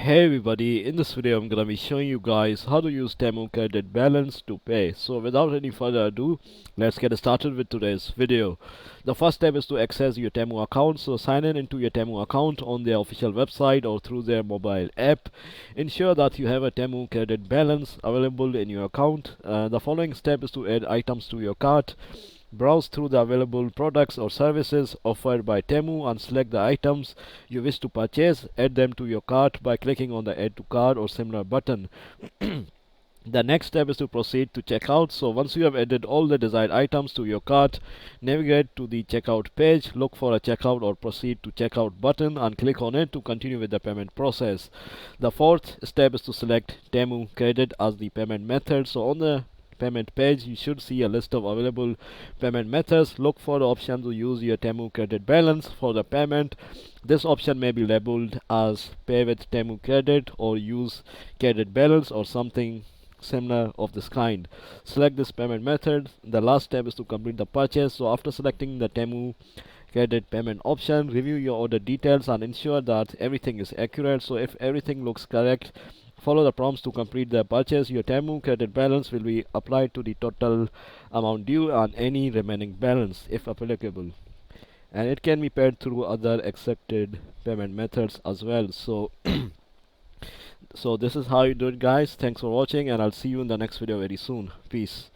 Hey everybody, in this video I'm gonna be showing you guys how to use Temu credit balance to pay. So without any further ado, let's get started with today's video. The first step is to access your Temu account. So sign in into your Temu account on their official website or through their mobile app. Ensure that you have a Temu credit balance available in your account. The following step is to add items to your cart. Browse through the available products or services offered by Temu and select the items you wish to purchase. Add them to your cart by clicking on the Add to Cart or similar button. The next step is to proceed to checkout. So once you have added all the desired items to your cart, navigate to the checkout page, look for a checkout or proceed to checkout button and click on it to continue with the payment process. The fourth step is to select Temu credit as the payment method. So on the payment page you should see a list of available payment methods. Look for the option to use your Temu credit balance for the payment. This option may be labeled as pay with Temu credit or use credit balance or something similar of this kind. Select this payment method. The last step is to complete the purchase. So after selecting the Temu credit payment option, review your order details and ensure that everything is accurate. So if everything looks correct, follow the prompts to complete the purchase. Your Temu credit balance will be applied to the total amount due and any remaining balance if applicable, and it can be paid through other accepted payment methods as well. So this is how you do it, guys. Thanks for watching and I'll see you in the next video very soon. Peace.